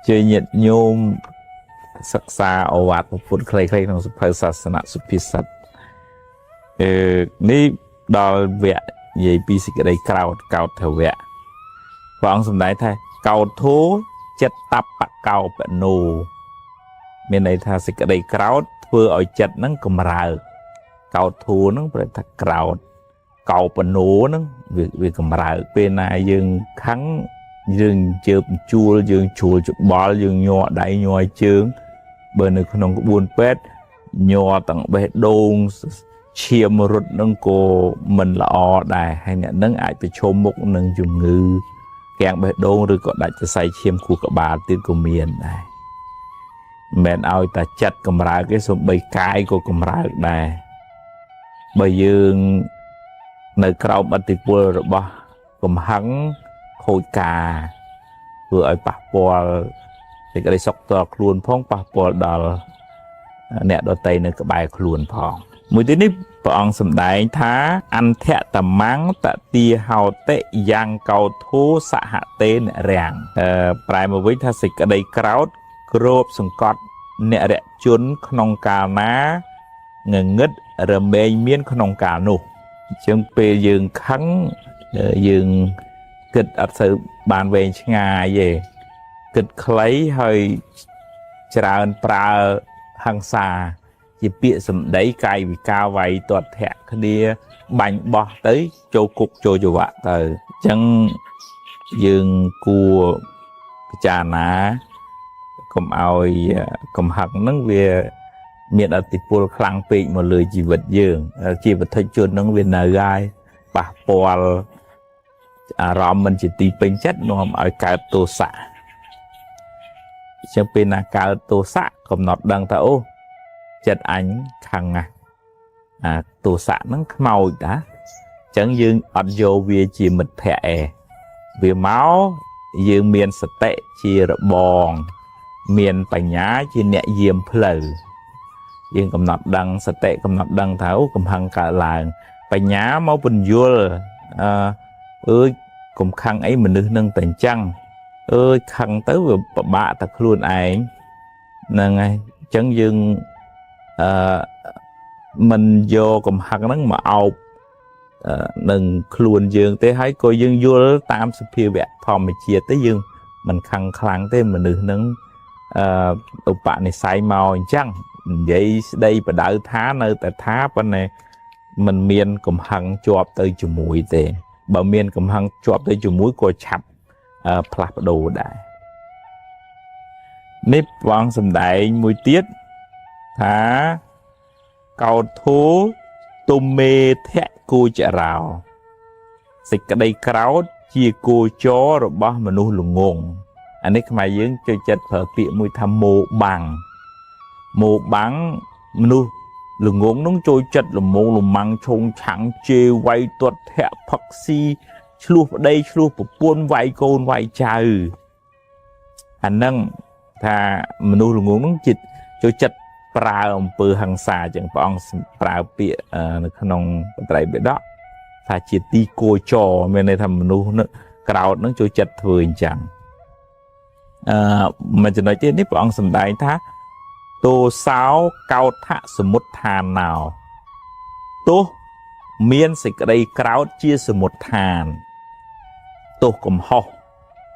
chơi nhiệt nhôm sắc xa ở vạt một phút clay clay trong sự phơi sát sanh sự phí sát ní đòi vẽ vậy pi xịt cái đây cao theo vẽ và ông sầm đáy thay cao thố chất tập bạc cao bận nô miền này thay xịt cái đây vừa ở chất nắng cầm rào cao thố nó phải thật cao bận nô nó việc cầm rào bên này dương kháng dương chụp chua dương chụp bò dương nhọ đáy nhọ chướng bên này không có buồn pet nhọ tặng bê đôn chiêm rút nâng cô mình là o đài hay nè nâng ai phải chôm mục nâng dùng ngư kẹng bê đôn rồi có đại cho say chiêm khu cả bà tiên của miền này mẹn ao ta chặt cầm ra cái số bầy cái của cầm ra này bây giờ nơi cầu bắt thì vừa rồi bỏ cầm hắn khôi cà vừa ở bạc bò thì cái đây sọc to luôn phong bạc bò đào nẹt đôi tay nơi cái bài luôn phong mỗi tí nít bọn sầm đại thá ăn thẹ tầm máng tạ tia hào tệ giang cầu thố xạ hạ tê nẹ ràng bài mà với thá xịt ở đây kraut crop sừng cọt nẹ rẹ chốn khong cà ná ngừng ngất rầm bê miên khong cà nụ chương pê dương khắng dương kịch ở sự bàn về ngày về kịch lấy hơi tràn pra hăng xa chỉ biết sầm đấy cay vì cao vậy tuột thẹn cái đi bánh bò tới châu cục châu chủ vạ từ chân dương cua trà ná cầm ao cầm hạt nắng về miền ở tịch pol khang pị một lời chỉ vật dương chỉ vật thay chuột nắng về nở gai bà pol ròm mình chỉ tì pin chất nó ở cả tô xạ chẳng pin là cả tô xạ cầm nọt đằng thấu chất ánh khăng tổ xạ nó màu đã chẳng dương ọt vô về chỉ mật thẻ về máu dương miền sạch tệ chỉ bòn miền bánh nhá chỉ nhẹ diêm phở dương cầm nọt đằng sạch tệ cầm nọt đằng tháo cầm hăng cả làng bánh nhá máu bình vô ơi cầm khăn ấy mình nâng tình trăng ơi khăn tới vừa bạ thật luôn ảnh nâng chẳng dương mình vô cầm hạt nắng mà ọc đừng luôn dương tới hãy coi dương vô tam sự phiêu vẹt thòm mà chia tới dương mình khăn khăn tới mình được nắng tụi bạn này say màu chăng vậy đây và đỡ thá nơi tại thá bên này mình miên cầm hăng chọp tới chùm mũi tề bà miên cầm hăng chọp tới chùm mũi coi chập plap đồ đại nếp vang sầm đại mũi tiết thá cầu thố tôm mê thẹ cô chả rào xịt cái đây kéo chia cô chó rồi bao mà nuôi lùng ngôn anh ấy mà dưỡng chơi chật phở bịa mùi tham mô bằng nuôi lùng ngôn nó trôi chật là mô lùng măng trông chẳng chê quay tuột thẹ phật si chluột ở đây chluột của buôn vay côn vay chào anh nâng thà mà nuôi lùng ngôn nó chịt trôi chật pra ông pư hằng xa chẳng bọn pra bịa nông trái bịa đó thà chỉ ti cô cho bên này thầm nu cào nó cho chật vừa chẳng mà chỉ nói trên nếp bọn sầm đại thá tô sáo cao thạ sầm một thàn nào tô miên xịt ở đây cào chia sầm một thàn tô cầm ho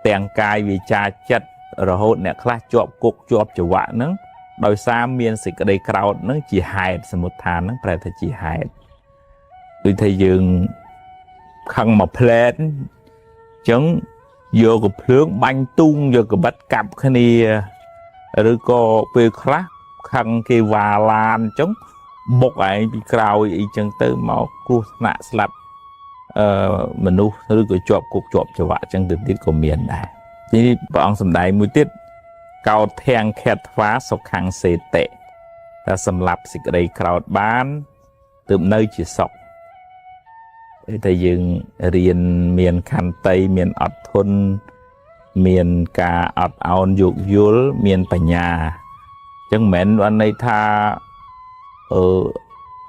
tèng cài vì cha chật rồi hốt nè khá chọp cục chọp cho vạ nắng đôi xa miên xịt ở đây crowd nó chỉ hại sầm một thàn nó phải chỉ hại tôi thấy dương khăn mà plate chống vô cái phướng banh tung vô cái bắt cặp cái này rồi có về khác khăn cái và lan chống một ấy bị crowd ý chân tới máu cu nạ slap mình nu rồi cái chọp cục chọp cho vạ chân từ tiết của miền này thì bọn sầm đại mũi tiết cao thang khét phá sọc hàng xê tệ ta xâm lập xịt đầy crowd bán tụm nơi chỉ sọc thầy dừng riêng miền khăn tây miền ọt thôn miền cả ọt áo dục dúl miền bà nhà chẳng mến anh ấy tha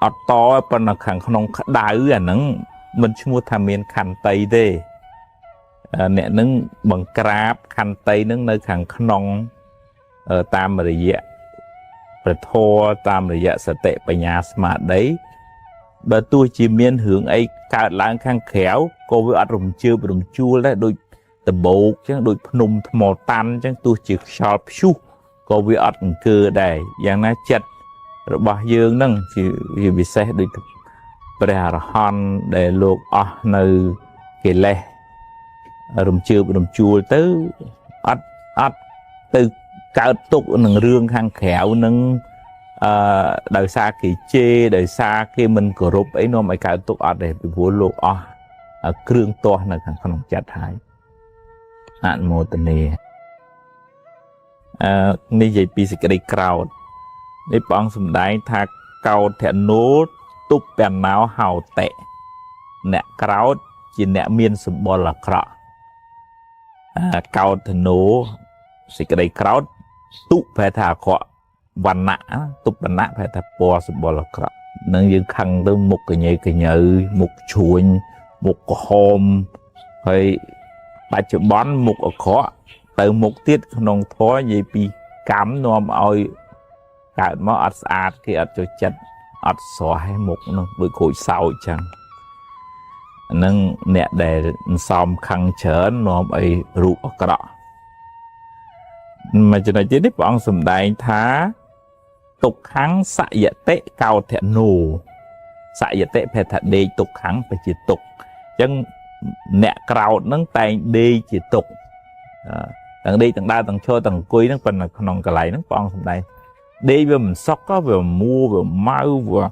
ọt to bên là khăn không đá ư nắng mình chưa mua tham miền khăn tây thế អ្នកនឹងបង្ក្រាបខន្តីនឹងនៅខាងក្នុងតាមរយៈព្រះធម៌តាមរយៈសតិបញ្ញាស្មារតីបើទោះជាមានរឿងអីកើតឡើងខាងក្រៅក៏វាអត់រំជើបរំជួលដែរដូចដបោកអញ្ចឹងដូចភ្នំថ្មតាន់អញ្ចឹងទោះជាខ្យល់ព្យុះក៏វាអត់អង្គើដែរយ៉ាងណាចិត្តរបស់យើងហ្នឹងជាពិសេសដូចព្រះអរហន្តដែលលោកអស់នៅកិលេសរំជើបរំជួលទៅអត់ទៅកើតទុកនឹងរឿងខាងក្រៅនឹងដោយសារគេជេរដោយសារគេមិនគោរពអីនាំឲ្យកើតទុកអត់ទេពីព្រោះលោកអស់គ្រឿងទាស់នៅខាងក្នុងចិត្តហើយអនុមោទនានេះនិយាយពីសេចក្តីក្រោធនេះព្រះអង្គសម្ដែងថាកោធនោទុបបណោហោតេអ្នកក្រោធជាអ្នកមានសម្បុរអាក្រក់កោធនោសេចក្តីក្រោធទុប្រែថាអាក្រក់វណ្ណៈទុបវណ្ណៈប្រែថាពណ៌សម្បុរអាក្រក់នឹងយើងខឹងទៅមុខកញ៉េកញើមុខជ្រួញមុខក្រហមហើយបច្ចុប្បន្នមុខអាក្រក់ទៅមុខទៀតក្នុងធម៌និយាយពីកម្មនាំឲ្យកើតមកអត់ស្អាតគេអត់ចូលចិត្តអត់ស្រស់ឯមុខនោះដូចក្រូចសើចចឹងហ្នឹងអ្នកដែលសំខឹងច្រើននាំឲ្យរូបអាក្រក់មកចំណុចទៀតនេះព្រះអង្គសម្ដែងថាទុក្ខំសយតិកោធនោសយតិភេទដេកទុក្ខំបជាទុក្ខអញ្ចឹងអ្នកក្រោតហ្នឹងតែងដេកជាទុក្ខទាំងដេកទាំងដើរទាំងឈរទាំងអង្គុយហ្នឹងប៉ុន្តែក្នុងកន្លែងហ្នឹងព្រះអង្គសម្ដែងដេកវាមិនសុខវាមួវាម៉ៅវា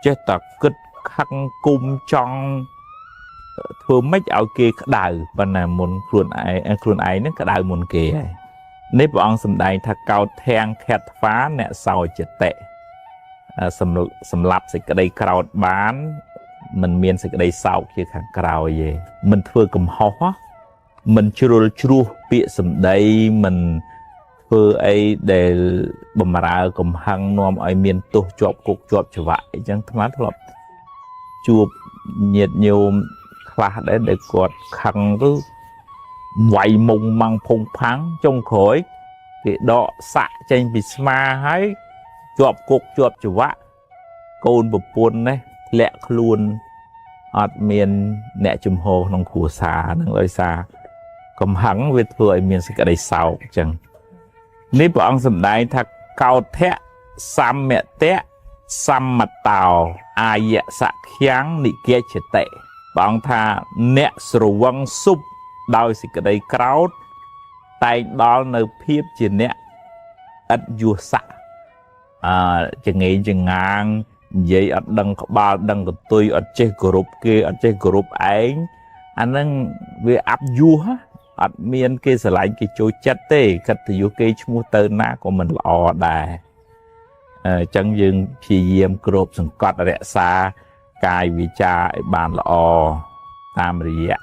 ចេះតែគិតខឹងគុំចង់ធ្វើម៉េចឲ្យគេក្តៅប៉ុន្តែមុនខ្លួនឯងហ្នឹងក្តៅមុនគេហើយនេះព្រះអង្គសម្ដែងថាកោធាំងខេតថ្វាអ្នកសោចិត្តិសម្រាប់សេចក្តីក្រោធបានមិនមានសេចក្តីសោកជាខាងក្រោយទេមិនធ្វើកំហុសមិនជ្រុលជ្រោះពាក្យសម្ដីមិនធ្វើអីដែលបំរើកំហឹងនាំឲ្យមានទោសជាប់គុកជាប់ច្រវាក់អញ្ចឹងអាត្មាធ្លាប់ជួបញាតិញោមខ្លះដែលគាត់ខឹងទៅវាយមុងម៉ាំងភុងផាំងចុងក្រោយគេដកសាក់ចេញពីស្មាហើយជាប់គុកជាប់ច្រវាក់កូនប្រពន្ធនេះធ្លាក់ខ្លួនអត់មានអ្នកជំហរក្នុងគ្រួសារនឹងដោយសារកំហឹងវាធ្វើឲ្យមានសេចក្តីសោកអញ្ចឹងនេះព្រះអង្គសម្ដែងថាកោធៈសម្មតៈសម្មតោអាយសខាំងនិគាចតិព្រះអង្គថាអ្នកស្រវឹងស៊ុបដោយសេចក្តីក្រោធតែងដល់នៅភាពជាអ្នកឥតយុស័កចងេងចងាងនិយាយអត់ដឹងក្បាលដឹងកន្ទុយអត់ចេះគោរពគេអត់ចេះគោរពឯងអាហ្នឹងវាអាប់យុសអត់មានគេស្រឡាញ់គេចូលចិត្តទេកិត្តិយសគេឈ្មោះទៅណាក៏មិនល្អដែរអញ្ចឹងយើងព្យាយាមគ្របសង្កត់រក្សាកាយវាចាឲ្យបានល្អតាមរយៈ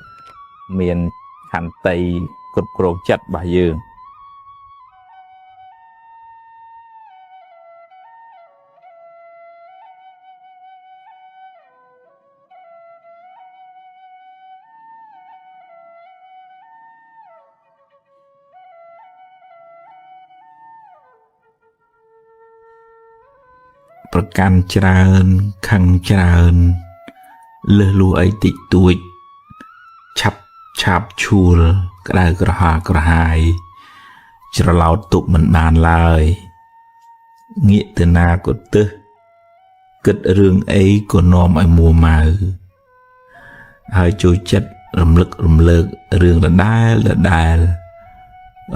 មានខន្តីគ្រប់គ្រងចិត្តរបស់យើងប្រកាន់ច្រើនខឹងច្រើនលើសលួអីតិចតួចឆាប់ឈួលក្តៅក្រហាយច្រឡោតទុកមិនបានឡើយងាកទៅណាក៏ទឹះគិតរឿងអីក៏នាំឲ្យមួម៉ៅហើយចូលចិត្តរំលឹករំលើករឿងដដែល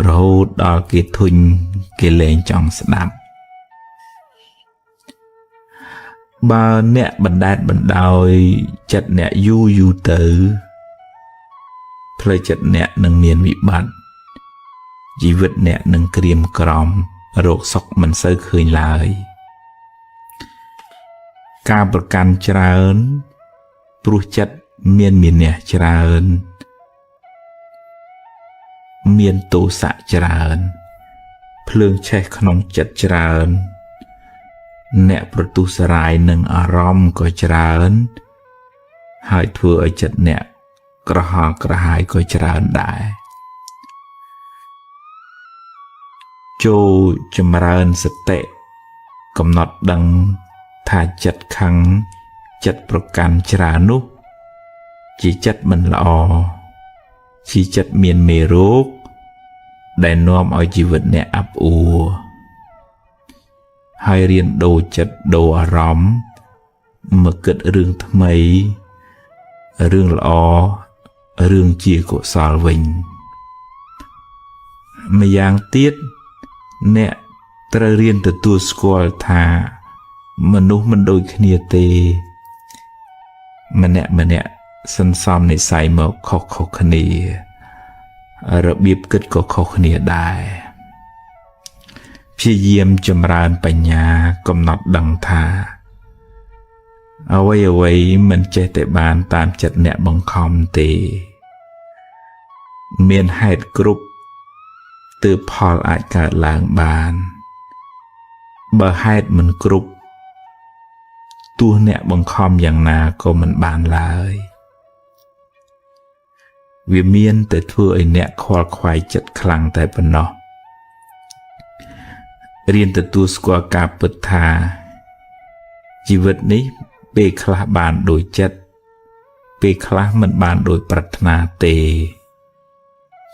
រហូតដល់គេធុញគេលែងចង់ស្ដាប់បើអ្នកបណ្ដែតបណ្ដោយចិត្តអ្នកយូរទៅផ្លូវចិត្តអ្នកនឹងមានវិបត្តិជីវិតអ្នកនឹងក្រៀមក្រំរោគសុខមិនសូវឃើញឡើយការប្រកាន់ច្រើនព្រោះចិត្តមានមានះច្រើនមានទោសៈច្រើនភ្លើងឆេះក្នុងចិត្តច្រើនអ្នកប្រទុសរាយនឹងអារម្មណ៍ក៏ច្រើនហើយធ្វើឲ្យចិត្តអ្នក ក្រហល់ក្រហាយក៏ច្រើនដែរចូលចម្រើនសតិកំណត់ដឹងថាចិត្តខឹងចិត្តប្រកាន់ច្រើននោះជាចិត្តមិនល្អជាចិត្តមានមេរោគដែលនាំឲ្យជីវិតអ្នកអាប់អួរហើយរៀនដូរចិត្តដូរអារម្មណ៍មកគិតរឿងថ្មីរឿងល្អរឿងជាកុសលវិញម្យ៉ាងទៀតអ្នកត្រូវរៀនទទួលស្គាល់ថាមនុស្សមិនដូចគ្នាទេម្នាក់សន្សំនិស្ស័យមកខុសគ្នារបៀបគិតក៏ខុសគ្នាដែរព្យាយាមចម្រើនបញ្ញាកំណត់ដឹងថាអ្វីមិនចេះតែបានតាមចិត្តអ្នកបង្ខំទេមានហេតុគ្រប់ទើបផលអាចកើតឡើងបានបើហេតុមិនគ្រប់ទោះអ្នកបង្ខំយ៉ាងណាក៏មិនបានឡើយវាមានតែធ្វើឲ្យអ្នកខ្វល់ខ្វាយចិត្តខ្លាំងតែប៉ុណ្ណោះរៀនទទួលស្គាល់ការពិតថាជីវិតនេះពេលខ្លះបានដូចចិត្តពេលខ្លះមិនបានដូចប្រាថ្នាទេ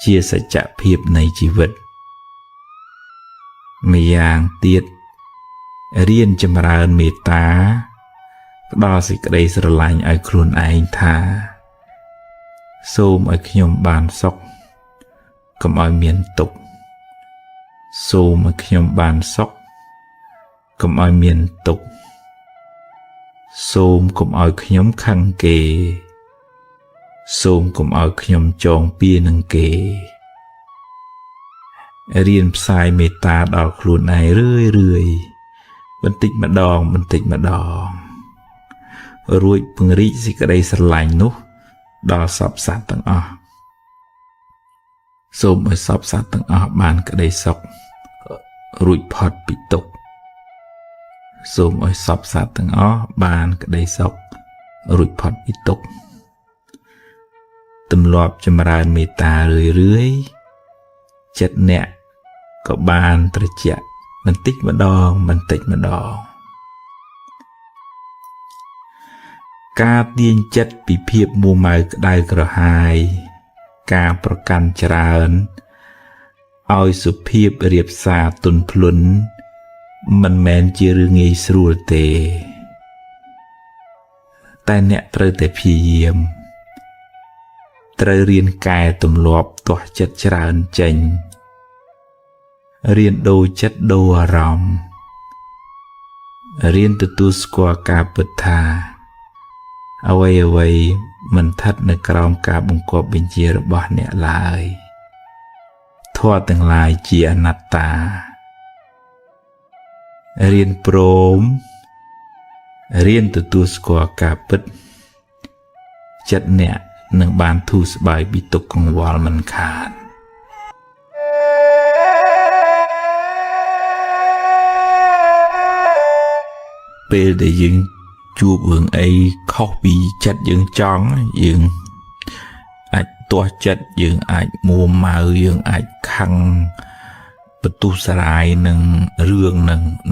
ជាសច្ចភាពនៃជីវិតម្យ៉ាងទៀតរៀនចម្រើនមេត្តាផ្ដល់សេចក្តីស្រឡាញ់ឲ្យខ្លួនឯងថាសូមឲ្យខ្ញុំបានសុខកុំឲ្យមានទុក្ខសូមឲ្យខ្ញុំបានសុខកុំឲ្យមានទុក្ខសូមកុំឲ្យខ្ញុំខឹងគេសូមកុំឲ្យខ្ញុំចងពៀនឹងគេរៀនផ្សាយមេត្តាដល់ខ្លួនឯងរឿយបន្តិចម្ដងរួចពង្រីកសេចក្តីស្រឡាញ់នោះដល់សពសត្វទាំងអស់សូមឲ្យសពសត្វទាំងអស់បានក្តីសុខរួចផុតពីទុក្ខសូមឲ្យសពសត្វទាំងអស់បានក្តីសុខរួចផុតពីទុក្ខទម្លាប់ចម្រើនមេត្តារឿយចិត្តអ្នកក៏បានត្រជាក់បន្តិចម្ដងការទាញចិត្តពីភាពមួម៉ៅក្តៅក្រហាយការប្រកាន់ច្រើនឲ្យសុភាពរៀបសារទន់ភ្លន់មិនមែនជារឿងងាយស្រួលទេតែអ្នកត្រូវតែព្យាយាមត្រូវរៀនកែទម្លាប់ទាស់ចិត្តច្រើនចេញរៀនដូរចិត្តដូរអារម្មណ៍រៀនទទួលស្គាល់ការពិតថាអ្វីមិនស្ថិតនៅក្រោមការបង្គាប់បញ្ជារបស់អ្នកឡើយធម៌ទាំងឡាយជាអនត្តារៀនព្រមរៀនទទួលស្គាល់ការពិតចិត្តអ្នកនឹងបានធូរស្បើយពីទុក្ខកង្វល់មិនខានពេលដែលយើងជួបរឿងអីខុសពីចិត្តយើងចង់យើងអាចទាស់ចិត្តយើងអាចមួម៉ៅយើងអាចខឹងបន្ទុះសារាយនឹងរឿង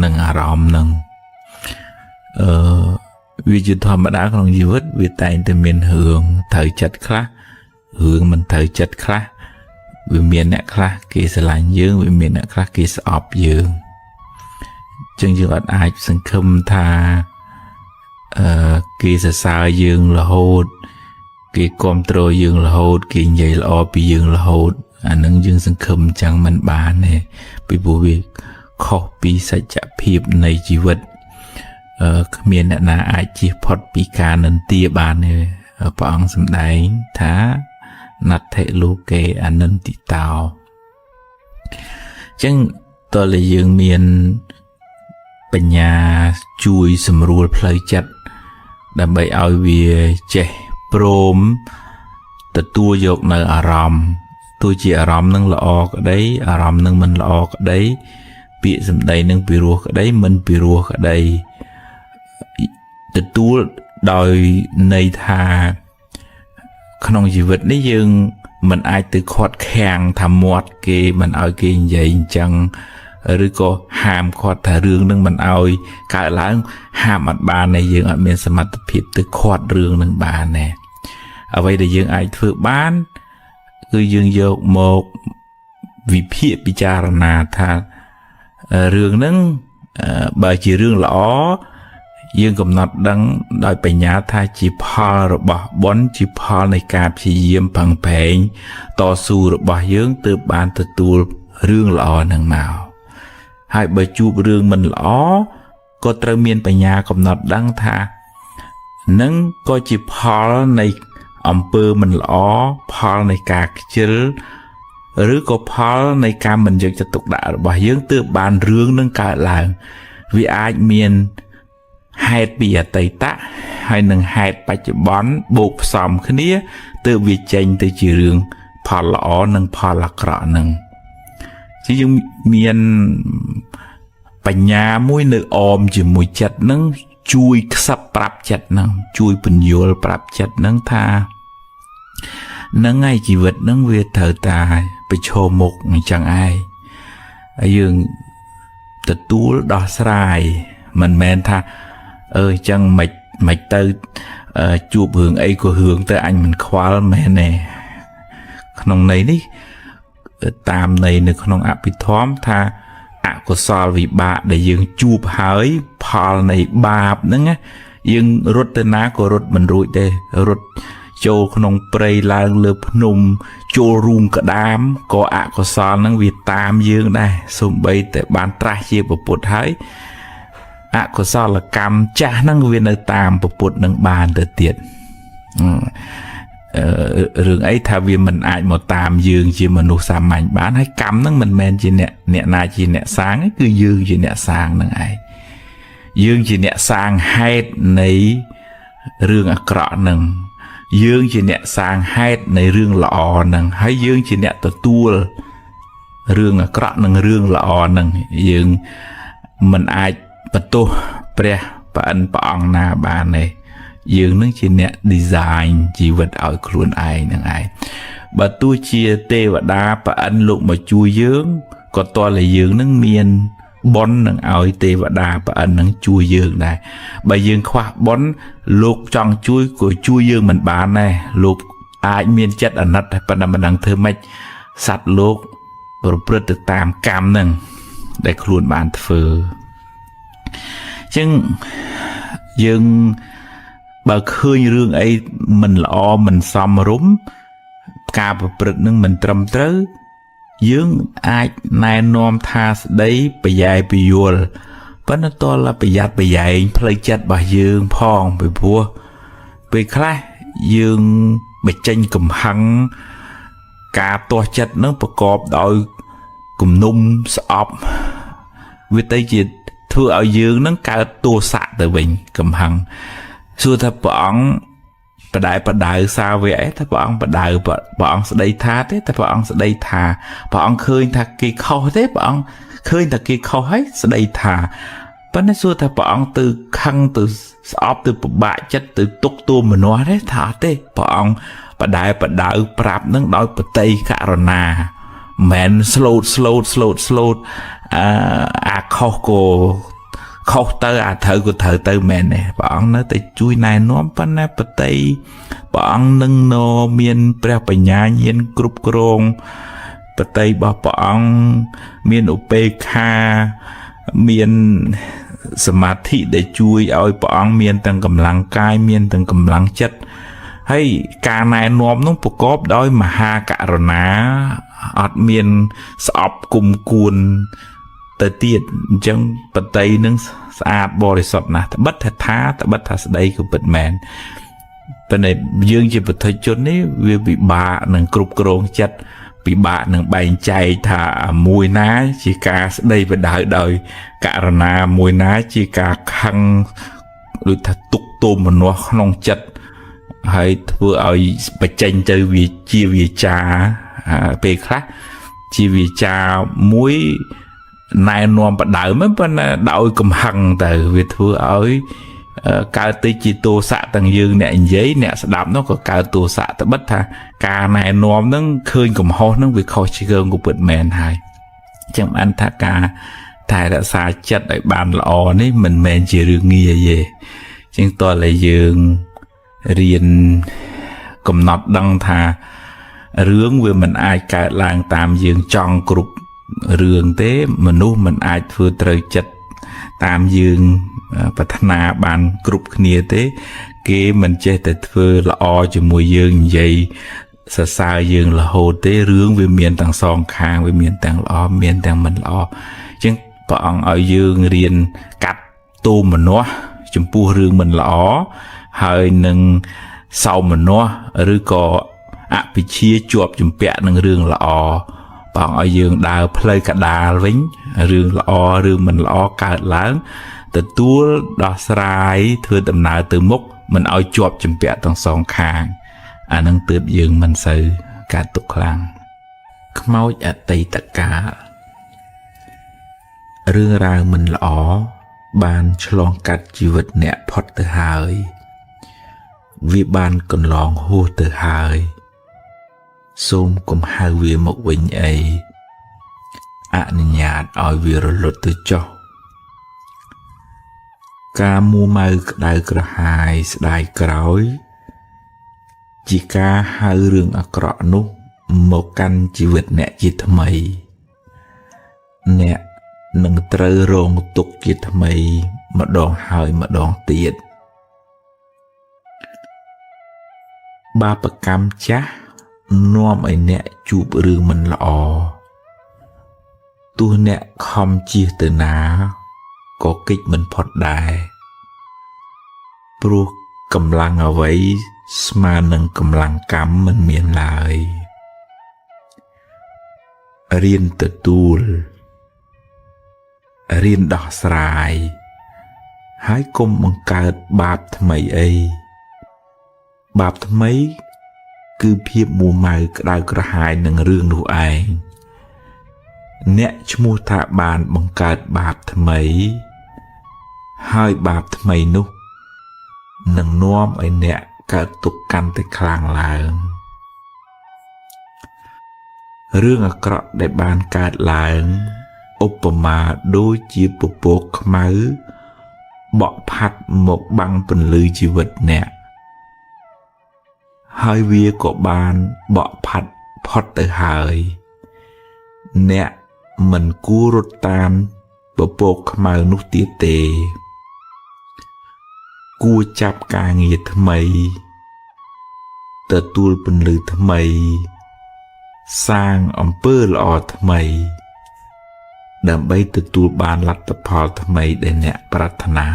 នឹងអារម្មណ៍នឹងវាជាធម្មតាក្នុងជីវិតវាតែងតែមានរឿងត្រូវចិត្តខ្លះរឿងមិនត្រូវចិត្តខ្លះវាមានអ្នកខ្លះគេស្រឡាញ់យើងវាមានអ្នកខ្លះគេស្អប់យើងចឹងយើងអត់អាចសង្ឃឹមថាគេសរសើរយើងរហូតគេគាំទ្រយើងរហូតគេនិយាយល្អពីយើងរហូតអានឹងយើងសង្ឃឹមចឹងមិនបានទេពីព្រោះវាខុសពីសច្ចភាពនៃជីវិតគ្មានអ្នកណាអាចជៀសផុតពីការនិន្ទាបានទេព្រះអង្គសម្ដែងថាណដ្ឋិលោកេអនិន្តិតោចឹងតើយើងមានបញ្ញាជួយសម្រួលផ្លូវចិត្តដើម្បីឲ្យវាចេះព្រមទទួលយកនៅអារម្មណ៍ទោះជាអារម្មណ៍នឹងល្អក្តីអារម្មណ៍នឹងមិនល្អក្តីពាក្យសម្ដីនឹងពិរោះក្តីមិនពិរោះក្តីទទួលដោយន័យថា ក្នុងជីវិតនេះយើងមិនអាចទៅខាត់ខាំងថាមាត់គេមិនឲ្យគេនិយាយអញ្ចឹងឬក៏ហាមខាត់ថារឿងនឹងមិនឲ្យកើតឡើងហាមអត់បានទេយើងអត់មានសមត្ថភាពទៅខាត់រឿងនឹងបានទេអ្វីដែលយើងអាចធ្វើបានគឺយើងយកមកវិភាគពិចារណាថារឿងហ្នឹងបើជារឿងល្អយើងកំណត់ដឹងដោយបញ្ញាថាជាផលរបស់បុណ្យជាផលនៃការព្យាយាមប្រឹងប្រែងតស៊ូរបស់យើងទើបបានទទួលរឿងល្អហ្នឹងមកហើយបើជួបរឿងមិនល្អក៏ត្រូវមានបញ្ញាកំណត់ដឹងថានឹងក៏ជាផលនៃអំពើមិនល្អផលនៃការខ្ជិលឬក៏ផលនៃការមិនយកចិត្តទុកដាក់របស់យើងទើបបានរឿងនឹងកើតឡើងវាអាចមានហេតុពីអតីតហើយនឹងហេតុបច្ចុប្បន្នបូកផ្សំគ្នាទើបវាចេញទៅជារឿងផលល្អនិងផលអាក្រក់នឹងជាយើងមានបញ្ញាមួយនៅអមជាមួយចិត្តនឹងជួយខ្សឹបប្រាប់ចិត្តនឹងជួយពន្យល់ប្រាប់ចិត្តនឹងថានឹងឯជីវិតនឹងវាត្រូវតែប្រឈមមុខអញ្ចឹងឯងហើយយើងទទួលដោះស្រាយមិនមែនថាអញ្ចឹងមិនទៅជួបរឿងអីក៏រឿងទៅអញមិនខ្វល់មែនទេក្នុងន័យនេះតាមន័យនៅក្នុងអភិធម្មថាអកុសលវិបាកដែលយើងជួបហើយផលនៃបាបហ្នឹងយើងរត់ទៅណាក៏រត់មិនរួចដែររត់ចូលក្នុងព្រៃឡើងលើភ្នំចូលរូងក្តាមក៏អកុសលហ្នឹងវាតាមយើងដែរសូម្បីតែបានត្រាស់ជាពុទ្ធហើយអកុសលកម្មចាស់ហ្នឹងវានៅតាមពុទ្ធនឹងបានទៅទៀតរឿងអីថាវាមិនអាចមកតាមយើងជាមនុស្សសាមញ្ញបានហើយកម្មហ្នឹងមិនមែនជាអ្នកណាជាអ្នកសាងគឺយើងជាអ្នកសាងហ្នឹងឯងយើងជាអ្នកសាងហេតុនៃរឿងអាក្រក់ហ្នឹងយើងជាអ្នកសាងហេតុនៃរឿងល្អហ្នឹងហើយយើងជាអ្នកទទួលរឿងអាក្រក់និងរឿងល្អហ្នឹងយើងមិនអាចបន្ទោសព្រះប្អិនព្រះអង្គណាបានទេយើងនឹងជាអ្នក design ជីវិតឲ្យខ្លួនឯងហ្នឹងឯងបើទោះជាទេវតាប្អិនលោកមកជួយយើងក៏តើយើងនឹងមានបុណ្យនឹងឲ្យទេវតាប្អិននឹងជួយយើងដែរបើយើងខ្វះបុណ្យលោកចង់ជួយក៏ជួយយើងមិនបានដែរលោកអាចមានចិត្តអាណិតតែប៉ុន្តែមិនដឹងធ្វើម៉េចសត្វលោកប្រព្រឹត្តទៅតាមកម្មហ្នឹងដែលខ្លួនបានធ្វើអញ្ចឹងយើងបើឃើញរឿងអីមិនល្អមិនសមរម្យការប្រព្រឹត្តនឹងមិនត្រឹមត្រូវយើងអាចណែនាំថាស្ដីប្រយែពយល់ប៉ុន្តែតលប្រយ័ត្នប្រយែងផ្លូវចិត្តរបស់យើងផងពីព្រោះពេលខ្លះយើងបញ្ចេញកំហឹងការទាស់ចិត្តនឹងប្រកបដោយគំនុំស្អប់វាទៅជាធ្វើឲ្យយើងនឹងកើតទោសៈទៅវិញកំហឹងសួរថាព្រះអង្គបដៅសាវកថាព្រះអង្គបដៅព្រះអង្គស្ដីថាទេតែព្រះអង្គស្ដីថាព្រះអង្គឃើញថាគេខុសទេព្រះអង្គឃើញថាគេខុសហើយស្ដីថាប៉ុន្តែសួរថាព្រះអង្គទៅខឹងទៅស្អប់ទៅពិបាកចិត្តទៅទុកទោមនោះទេថាអត់ទេព្រះអង្គបដៅប្រាប់នឹងដោយបតីករុណាមិនស្លូតអាខុសក៏ខុសទៅអាត្រូវក៏ត្រូវទៅមែនទេព្រះអង្គនៅតែជួយណែនាំប៉ុន្តែបតីព្រះអង្គនឹងមានព្រះបញ្ញាញាណគ្រប់គ្រងបតីរបស់ព្រះអង្គមានឧបេក្ខាមានសមាធិដែលជួយឲ្យព្រះអង្គមានទាំងកម្លាំងកាយមានទាំងកម្លាំងចិត្តហើយការណែនាំនោះប្រកបដោយមហាករុណាអត់មានស្អប់គុំគួនទៅទៀតអញ្ចឹងបតីនឹងស្អាតបរិសុទ្ធណាស់ត្បិតថាស្ដីក៏ពិតមែនប៉ុន្តែយើងជាពុទ្ធជននេះវាពិបាកនឹងគ្រប់គ្រងចិត្តពិបាកនឹងបែងចែកថាមួយណាជាការស្ដីបដៅដោយករុណាមួយណាជាការខឹងដូចថាទុកទោមនោះក្នុងចិត្តហើយធ្វើឲ្យបញ្ចេញទៅវាជាវាចាពេលខ្លះជាវាចាមួយណែនាំបដៅមិនប៉ុន្តែដោយកំហឹងទៅវាធ្វើឲ្យ កើតតិចជាទោសៈទាំងយើងអ្នកនិយាយអ្នកស្ដាប់នោះក៏កើតទោសៈត្បិតថាការណែនាំហ្នឹងឃើញកំហុសហ្នឹងវាខុសជាងក៏ពិតមែនហើយចឹងបានថាការតែរក្សាចិត្តឲ្យបានល្អនេះមិនមែនជារឿងងាយទេចឹងតើតែយើងរៀនកំណត់ដឹងថារឿងវាមិនអាចកើតឡើងតាមយើងចង់គ្រប់រឿងទេមនុស្សមិនអាចធ្វើត្រូវចិត្តតាមយើងប្រាថ្នាបានគ្រប់គ្នាទេគេមិនចេះតែធ្វើល្អជាមួយយើងនិយាយសរសើរយើងរហូតទេរឿងវាមានទាំងសងខាងវាមានទាំងល្អមានទាំងមិនល្អអញ្ចឹងព្រះអង្គឲ្យយើងរៀនកាត់ទោមនោះចំពោះរឿងមិនល្អហើយនឹងសោមនោះឬក៏អភិជាជាប់ជំពាក់នឹងរឿងល្អព្រះអង្គឲ្យយើងដើរផ្លូវកដាលវិញរឿងល្អរឿងមិនល្អកើតឡើងទទួលដោះស្រាយធ្វើដំណើរទៅមុខមិនឲ្យជាប់ជំពាក់ទាំងសងខាងអានឹងទើបយើងមិនសូវកើតទុកខ្លាំងខ្មោចអតីតកាលរឿងរ៉ាវមិនល្អបានឆ្លងកាត់ជីវិតអ្នកផុតទៅហើយវាបានកន្លងហួសទៅហើយសូមកុំហៅវាមកវិញអីអនុញ្ញាតឲ្យវារលត់ទៅចុះការមួម៉ៅក្តៅក្រហាយស្ដាយក្រោយជាការហៅរឿងអាក្រក់នោះមកកាន់ជីវិតអ្នកជាថ្មីអ្នកនឹងត្រូវរងទុក្ខជាថ្មីម្ដងហើយម្ដងទៀតបាបកម្មចាស់នាំឲ្យអ្នកជួបរឿងមិនល្អទោះអ្នកខំជៀសទៅណាក៏គេចមិនផុតដែរព្រោះកម្លាំងអ្វីស្មើនឹងកម្លាំងកម្មមិនមានឡើយរៀនទទួលរៀនដោះស្រាយហើយកុំបង្កើតបាបថ្មីអីបាបថ្មីគឺភាពមួម៉ៅក្តៅក្រហាយនឹងរឿងនោះឯងអ្នកឈ្មោះថាបានបង្កើតបាបថ្មីហើយបាបថ្មីនោះនឹងនាំឲ្យអ្នកកើតទុក្ខកាន់តែខ្លាំងឡើងរឿងអាក្រក់ដែលបានកើតឡើងឧបមាដូចជាពពកខ្មៅបក់ផាត់មកបាំងពន្លឺជីវិតអ្នកហើយវាក៏បានបក់ផាត់ផុតទៅហើយអ្នកមិនគួររត់តាមពពកខ្មៅនោះទៀតទេគួរចាប់ការងារថ្មីទទួលពន្លឺថ្មីសាងអំពើល្អថ្មីដើម្បីទទួលបានលទ្ធផលថ្មីដែលអ្នកប្រាថ្នា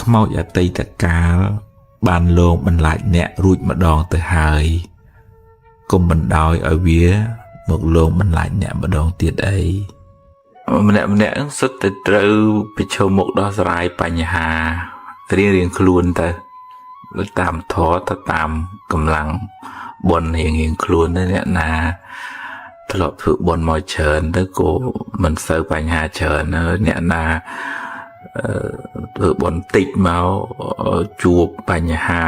ខ្មោចអតីតកាលបានលងបន្លាចអ្នករួចម្ដងទៅហើយកុំបណ្ដោយឲ្យវាមកលងបន្លាចអ្នកម្ដងទៀតអីម្នាក់ហ្នឹងសុទ្ធតែត្រូវប្រឈមមុខដោះស្រាយបញ្ហារៀងខ្លួនទៅតាមធម៌ទៅតាមកម្លាំងបុណ្យរៀងខ្លួនទៅអ្នកណាធ្លាប់ធ្វើបុណ្យមកច្រើនទៅក៏មិនសូវបញ្ហាច្រើនអ្នកណាធ្វើបុណ្យតិចមកជួបបញ្ហា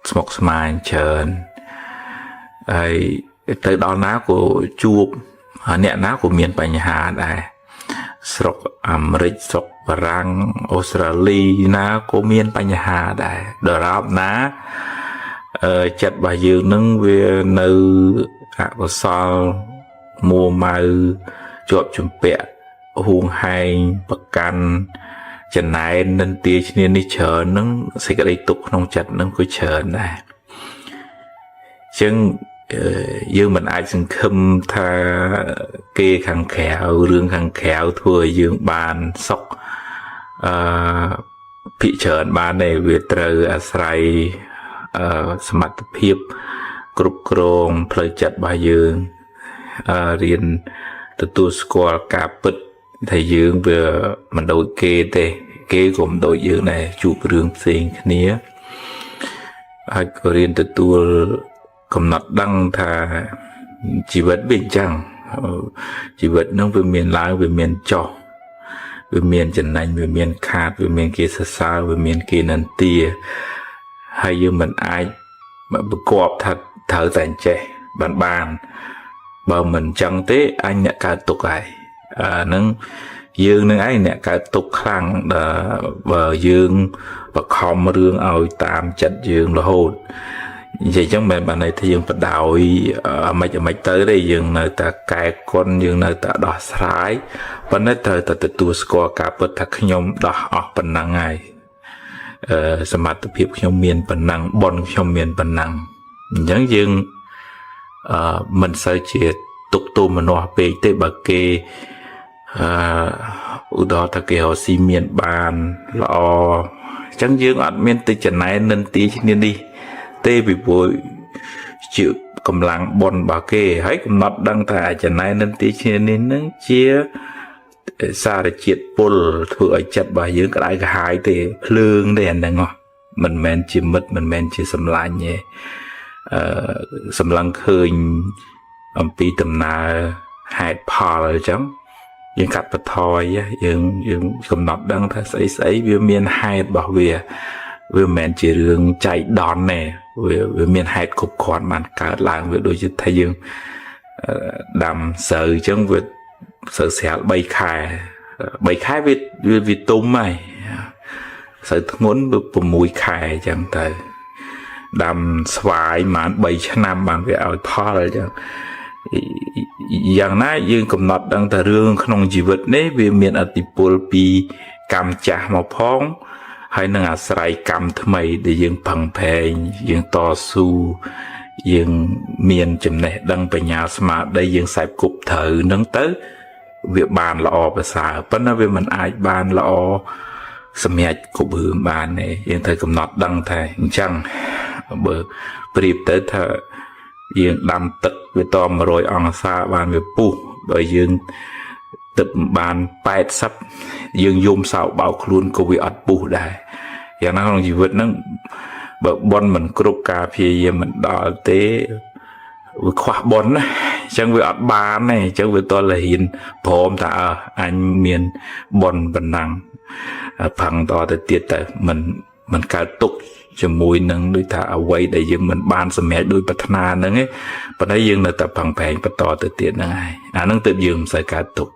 ស្មុគស្មាញច្រើនហើយទៅដល់ណាក៏ជួបអ្នកណាក៏មានបញ្ហាដែរស្រុកអាមេរិកស្រុកបារាំងអូស្ត្រាលីណាក៏មានបញ្ហាដែរដរាបណាចិត្តរបស់យើងនឹងវានៅអកុសលមួម៉ៅជាប់ជំពាក់ហួងហែងប្រកាន់ចំណែននិន្ទាឈ្នានេះច្រើននឹងសេចក្តីទុក្ខក្នុងចិត្តនឹងក៏ច្រើនដែរអញ្ចឹងយើងមិនអាចសង្ឃឹមថាគេខាងក្រៅរឿងខាងក្រៅធ្វើឲ្យយើងបានសុខភិកច្រើនបានទេវាត្រូវអាស្រ័យសមត្ថភាពគ្រប់គ្រងផ្លូវចិត្តរបស់យើងរៀនទទួលស្គាល់ការពិតថាយើងវាមិនដូចគេទេគេក៏មិនដូចយើងដែរជួបរឿងផ្សេងគ្នាហើយក៏រៀនទទួលកំណត់ដឹងថាជីវិតវាអញ្ចឹងជីវិតនឹងវាមានឡើងវាមានចុះវ វាមានចំណេញវាមានខាតវាមានគេសរសើរវាមានគេនន្ទាហើយយើងមិនអាចប្រកបថាត្រូវតែចេះបានបើមិនចឹងទេអញអ្នកកើតទុកហើយហ្នឹងយើងនឹងឯងអ្នកកើតទុកខ្លាំងបើយើងបខំរឿងឲ្យតាមចិត្តយើងរហូតនិយាយចឹងមិនបានន័យថាយើងបដោយអាម៉េចទៅទេយើងនៅតែកែគុណយើងនៅតែដោះស្រាយប៉ុន្តែត្រូវតែទទួលស្គាល់ការពិតថាខ្ញុំដោះអស់ប៉ុណ្ណឹងហើយសមត្ថភាពខ្ញុំមានប៉ុណ្ណឹងបុណ្យខ្ញុំមានប៉ុណ្ណឹងអញ្ចឹងយើងមិនសូវជាទុកទោមនោះពេកទេបើគេឧទាហរណ៍ថាគេរកស៊ីមានបានល្អអញ្ចឹងយើងអត់មានទៅចំណែននិន្ទាឈ្នានេះទេពីព្រោះជាកម្លាំងបុណ្យរបស់គេហើយកំណត់ដឹងថាចំណែននិន្ទាឈ្នានេះនឹងជាសារជាតិពុលធ្វើឲ្យចិត្តរបស់យើងក្តៅក្រហាយទេភ្លើងទេអាហ្នឹងមិនមែនជាមិត្តមិនមែនជាសម្លាញ់ទេសម្លឹងឃើញអំពីដំណើរហេតុផលអញ្ចឹងយើងកាត់បន្ថយយើងកំណត់ដឹងថាស្អីវាមានហេតុរបស់វាមិនមែនជារឿងចៃដន្យទេវាមានហេតុគ្រប់គ្រាន់បានកើតឡើងវាដូចជាថាយើងដាំស្រូវអញ្ចឹងវាស្រូវស្រាល3ខែវាទុំហើយស្រូវធ្ងន់វា6ខែអញ្ចឹងទៅដាំស្វាយប្រហែល3ឆ្នាំបានវាឲ្យផលអញ្ចឹងយ៉ាងណាយើងកំណត់ដឹងថារឿងក្នុងជីវិតនេះវាមានឥទ្ធិពលពីកម្មចាស់មកផងហើយនឹងអាស្រ័យកម្មថ្មីដែលយើងផឹងផែងយើងតស៊ូយើងមានចំណេះដឹងបញ្ញាស្មារតីយើងខ្សែគប់ត្រូវនឹងទៅវាបានល្អប្រសើរប៉ុន្តែវាមិនអាចបានល្អសម្រាប់គ្រប់រឿងបានទេយើងត្រូវកំណត់ដឹងថាអញ្ចឹងបើប្រៀបទៅថាយើងដាំទឹកវាត100អង្សាបានវាពុះបើយើងទឹកបាន80យើងយំសោកបោកខ្លួនក៏វាអត់ពុះដែរយ៉ាងណាក្នុងជីវិតហ្នឹងបើបុណ្យមិនគ្រប់ការព្យាយាមមិនដល់ទេវាខ្វះបុណ្យណាអញ្ចឹងវាអត់បានទេអញ្ចឹងវាតលហ៊ានព្រមថាអញមានបុណ្យប៉ុណ្ណឹងផឹងតទៅទៀតទៅមិនកើតទុកជាមួយនឹងដូចថាអ្វីដែលយើងមិនបានសម្រេចដោយប្រាថ្នាហ្នឹងឯងប៉ុន្តែយើងនៅតែផឹងប្រែងបន្តទៅទៀតហ្នឹងហើយអាហ្នឹងទើបយើងមិនសូវកើតទុក